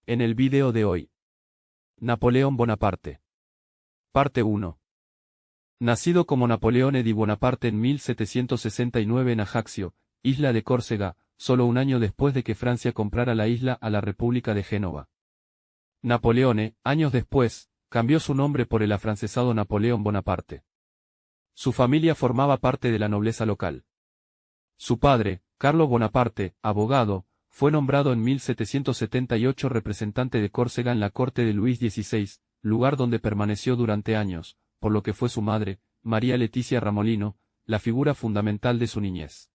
En el vídeo de hoy, Napoleón Bonaparte. Parte 1. Nacido como Napoleone di Bonaparte en 1769 en Ajaccio, isla de Córcega, solo un año después de que Francia comprara la isla a la República de Génova. Napoleone, años después, cambió su nombre por el afrancesado Napoleón Bonaparte. Su familia formaba parte de la nobleza local. Su padre, Carlo Bonaparte, abogado, fue nombrado en 1778 representante de Córcega en la corte de Luis XVI, lugar donde permaneció durante años, por lo que fue su madre, María Letizia Ramolino, la figura fundamental de su niñez.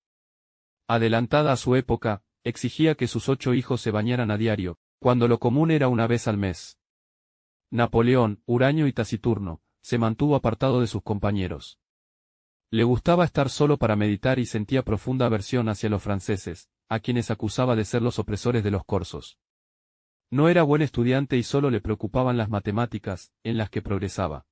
Adelantada a su época, exigía que sus 8 hijos se bañaran a diario, cuando lo común era una vez al mes. Napoleón, huraño y taciturno, se mantuvo apartado de sus compañeros. Le gustaba estar solo para meditar y sentía profunda aversión hacia los franceses, a quienes acusaba de ser los opresores de los corsos. No era buen estudiante y solo le preocupaban las matemáticas, en las que progresaba.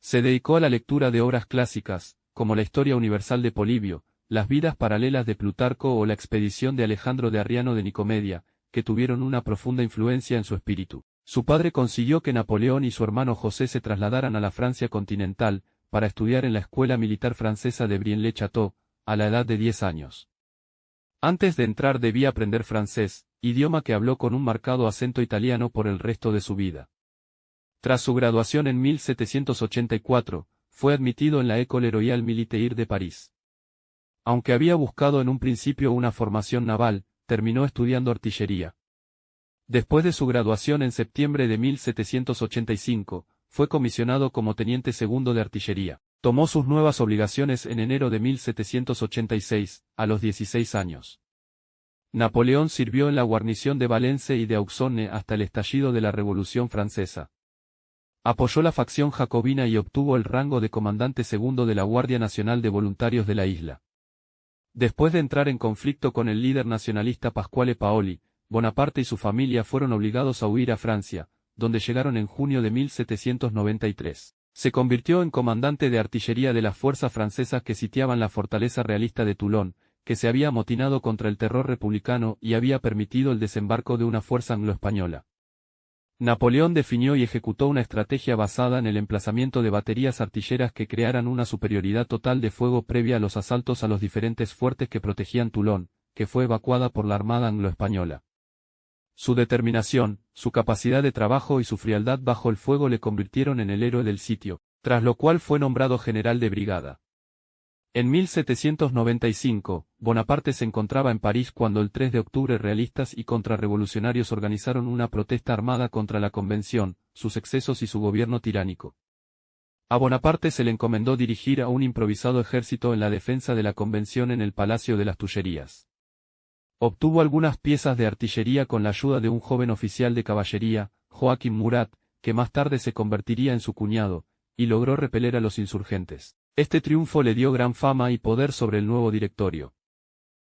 Se dedicó a la lectura de obras clásicas, como la Historia Universal de Polibio, las Vidas Paralelas de Plutarco o la Expedición de Alejandro de Arriano de Nicomedia, que tuvieron una profunda influencia en su espíritu. Su padre consiguió que Napoleón y su hermano José se trasladaran a la Francia continental, para estudiar en la Escuela Militar Francesa de Brienne-le-Château, a la edad de 10 años. Antes de entrar debía aprender francés, idioma que habló con un marcado acento italiano por el resto de su vida. Tras su graduación en 1784, fue admitido en la École Royale Militaire de París. Aunque había buscado en un principio una formación naval, terminó estudiando artillería. Después de su graduación en septiembre de 1785, fue comisionado como teniente segundo de artillería. Tomó sus nuevas obligaciones en enero de 1786, a los 16 años. Napoleón sirvió en la guarnición de Valence y de Auxonne hasta el estallido de la Revolución Francesa. Apoyó la facción jacobina y obtuvo el rango de comandante segundo de la Guardia Nacional de Voluntarios de la isla. Después de entrar en conflicto con el líder nacionalista Pasquale Paoli, Bonaparte y su familia fueron obligados a huir a Francia, donde llegaron en junio de 1793. Se convirtió en comandante de artillería de las fuerzas francesas que sitiaban la fortaleza realista de Toulon, que se había amotinado contra el terror republicano y había permitido el desembarco de una fuerza anglo-española. Napoleón definió y ejecutó una estrategia basada en el emplazamiento de baterías artilleras que crearan una superioridad total de fuego previa a los asaltos a los diferentes fuertes que protegían Toulon, que fue evacuada por la Armada anglo-española. Su determinación, su capacidad de trabajo y su frialdad bajo el fuego le convirtieron en el héroe del sitio, tras lo cual fue nombrado general de brigada. En 1795, Bonaparte se encontraba en París cuando el 3 de octubre realistas y contrarrevolucionarios organizaron una protesta armada contra la Convención, sus excesos y su gobierno tiránico. A Bonaparte se le encomendó dirigir a un improvisado ejército en la defensa de la Convención en el Palacio de las Tullerías. Obtuvo algunas piezas de artillería con la ayuda de un joven oficial de caballería, Joaquim Murat, que más tarde se convertiría en su cuñado, y logró repeler a los insurgentes. Este triunfo le dio gran fama y poder sobre el nuevo directorio.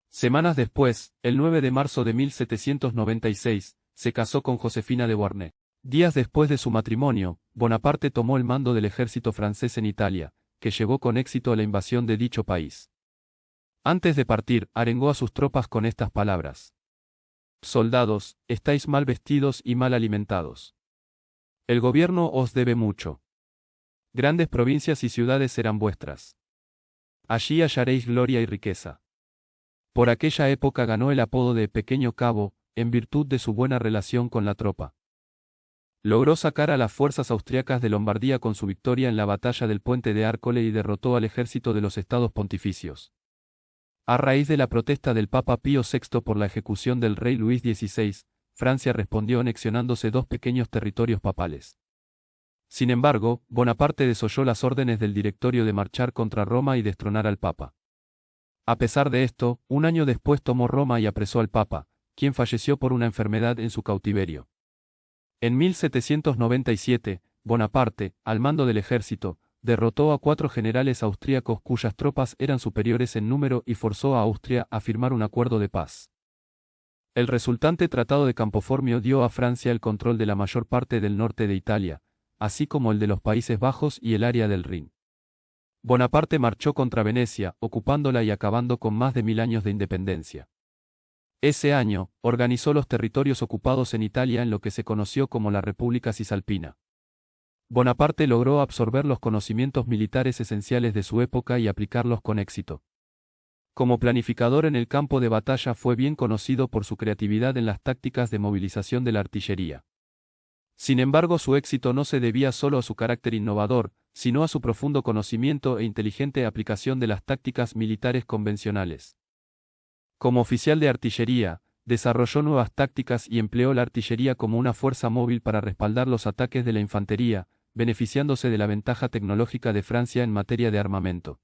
Semanas después, el 9 de marzo de 1796, se casó con Josefina de Beauharnais. Días después de su matrimonio, Bonaparte tomó el mando del ejército francés en Italia, que llevó con éxito a la invasión de dicho país. Antes de partir, arengó a sus tropas con estas palabras: «Soldados, estáis mal vestidos y mal alimentados. El gobierno os debe mucho. Grandes provincias y ciudades serán vuestras. Allí hallaréis gloria y riqueza». Por aquella época ganó el apodo de Pequeño Cabo, en virtud de su buena relación con la tropa. Logró sacar a las fuerzas austriacas de Lombardía con su victoria en la batalla del Puente de Arcole y derrotó al ejército de los Estados Pontificios. A raíz de la protesta del Papa Pío VI por la ejecución del rey Luis XVI, Francia respondió anexionándose 2 pequeños territorios papales. Sin embargo, Bonaparte desoyó las órdenes del directorio de marchar contra Roma y destronar al Papa. A pesar de esto, un año después tomó Roma y apresó al Papa, quien falleció por una enfermedad en su cautiverio. En 1797, Bonaparte, al mando del ejército, derrotó a 4 generales austríacos cuyas tropas eran superiores en número y forzó a Austria a firmar un acuerdo de paz. El resultante Tratado de Campoformio dio a Francia el control de la mayor parte del norte de Italia, así como el de los Países Bajos y el área del Rin. Bonaparte marchó contra Venecia, ocupándola y acabando con más de 1000 años de independencia. Ese año, organizó los territorios ocupados en Italia en lo que se conoció como la República Cisalpina. Bonaparte logró absorber los conocimientos militares esenciales de su época y aplicarlos con éxito. Como planificador en el campo de batalla fue bien conocido por su creatividad en las tácticas de movilización de la artillería. Sin embargo, su éxito no se debía solo a su carácter innovador, sino a su profundo conocimiento e inteligente aplicación de las tácticas militares convencionales. Como oficial de artillería, desarrolló nuevas tácticas y empleó la artillería como una fuerza móvil para respaldar los ataques de la infantería, beneficiándose de la ventaja tecnológica de Francia en materia de armamento.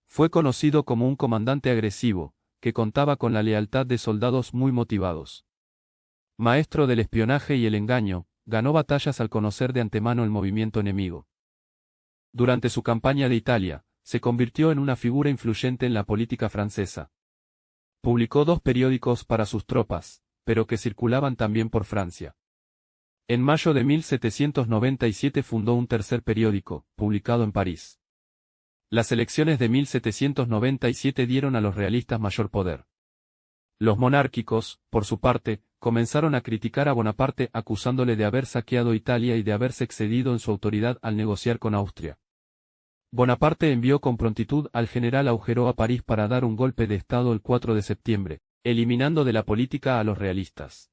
Fue conocido como un comandante agresivo, que contaba con la lealtad de soldados muy motivados. Maestro del espionaje y el engaño, ganó batallas al conocer de antemano el movimiento enemigo. Durante su campaña de Italia, se convirtió en una figura influyente en la política francesa. Publicó 2 periódicos para sus tropas, pero que circulaban también por Francia. En mayo de 1797 fundó un tercer periódico, publicado en París. Las elecciones de 1797 dieron a los realistas mayor poder. Los monárquicos, por su parte, comenzaron a criticar a Bonaparte acusándole de haber saqueado Italia y de haberse excedido en su autoridad al negociar con Austria. Bonaparte envió con prontitud al general Augereau a París para dar un golpe de Estado el 4 de septiembre, eliminando de la política a los realistas.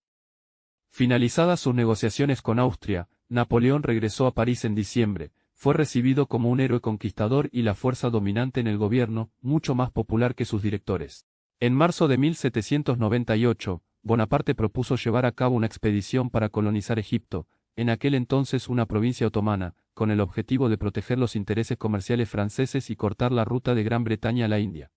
Finalizadas sus negociaciones con Austria, Napoleón regresó a París en diciembre. Fue recibido como un héroe conquistador y la fuerza dominante en el gobierno, mucho más popular que sus directores. En marzo de 1798, Bonaparte propuso llevar a cabo una expedición para colonizar Egipto, en aquel entonces una provincia otomana, con el objetivo de proteger los intereses comerciales franceses y cortar la ruta de Gran Bretaña a la India.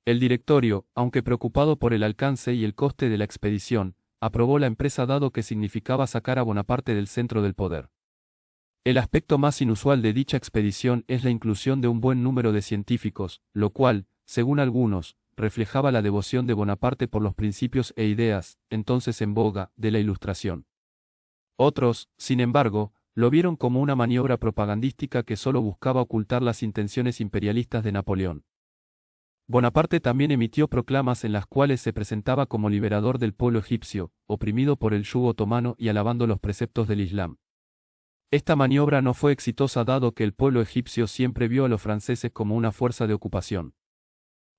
El directorio, aunque preocupado por el alcance y el coste de la expedición, aprobó la empresa dado que significaba sacar a Bonaparte del centro del poder. El aspecto más inusual de dicha expedición es la inclusión de un buen número de científicos, lo cual, según algunos, reflejaba la devoción de Bonaparte por los principios e ideas, entonces en boga, de la Ilustración. Otros, sin embargo, lo vieron como una maniobra propagandística que solo buscaba ocultar las intenciones imperialistas de Napoleón. Bonaparte también emitió proclamas en las cuales se presentaba como liberador del pueblo egipcio, oprimido por el yugo otomano y alabando los preceptos del Islam. Esta maniobra no fue exitosa dado que el pueblo egipcio siempre vio a los franceses como una fuerza de ocupación.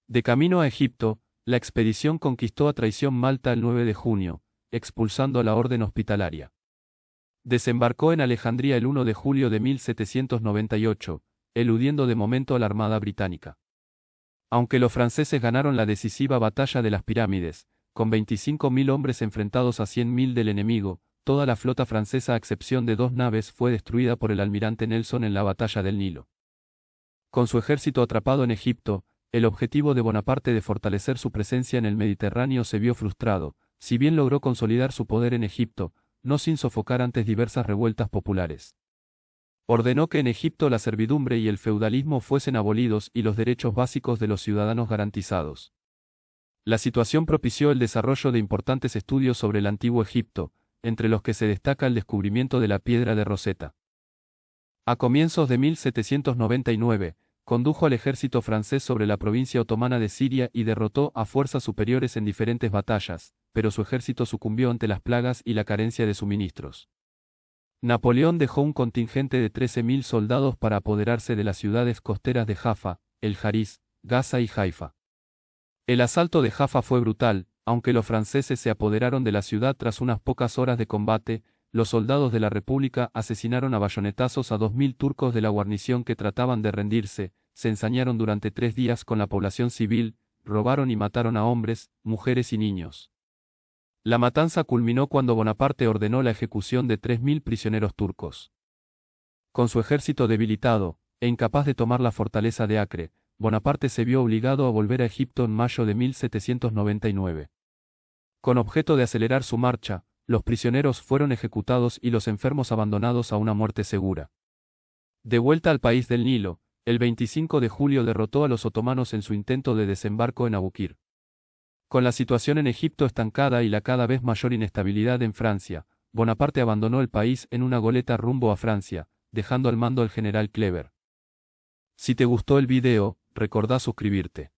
De camino a Egipto, la expedición conquistó a traición Malta el 9 de junio, expulsando a la orden hospitalaria. Desembarcó en Alejandría el 1 de julio de 1798, eludiendo de momento a la armada británica. Aunque los franceses ganaron la decisiva batalla de las pirámides, con 25.000 hombres enfrentados a 100.000 del enemigo, toda la flota francesa a excepción de 2 naves fue destruida por el almirante Nelson en la batalla del Nilo. Con su ejército atrapado en Egipto, el objetivo de Bonaparte de fortalecer su presencia en el Mediterráneo se vio frustrado, si bien logró consolidar su poder en Egipto, no sin sofocar antes diversas revueltas populares. Ordenó que en Egipto la servidumbre y el feudalismo fuesen abolidos y los derechos básicos de los ciudadanos garantizados. La situación propició el desarrollo de importantes estudios sobre el antiguo Egipto, entre los que se destaca el descubrimiento de la piedra de Rosetta. A comienzos de 1799, condujo al ejército francés sobre la provincia otomana de Siria y derrotó a fuerzas superiores en diferentes batallas, pero su ejército sucumbió ante las plagas y la carencia de suministros. Napoleón dejó un contingente de 13.000 soldados para apoderarse de las ciudades costeras de Jaffa, El Jariz, Gaza y Haifa. El asalto de Jaffa fue brutal, aunque los franceses se apoderaron de la ciudad tras unas pocas horas de combate. Los soldados de la República asesinaron a bayonetazos a 2.000 turcos de la guarnición que trataban de rendirse, se ensañaron durante 3 días con la población civil, robaron y mataron a hombres, mujeres y niños. La matanza culminó cuando Bonaparte ordenó la ejecución de 3.000 prisioneros turcos. Con su ejército debilitado, e incapaz de tomar la fortaleza de Acre, Bonaparte se vio obligado a volver a Egipto en mayo de 1799. Con objeto de acelerar su marcha, los prisioneros fueron ejecutados y los enfermos abandonados a una muerte segura. De vuelta al país del Nilo, el 25 de julio derrotó a los otomanos en su intento de desembarco en Abukir. Con la situación en Egipto estancada y la cada vez mayor inestabilidad en Francia, Bonaparte abandonó el país en una goleta rumbo a Francia, dejando al mando al general Kleber. Si te gustó el video, recordá suscribirte.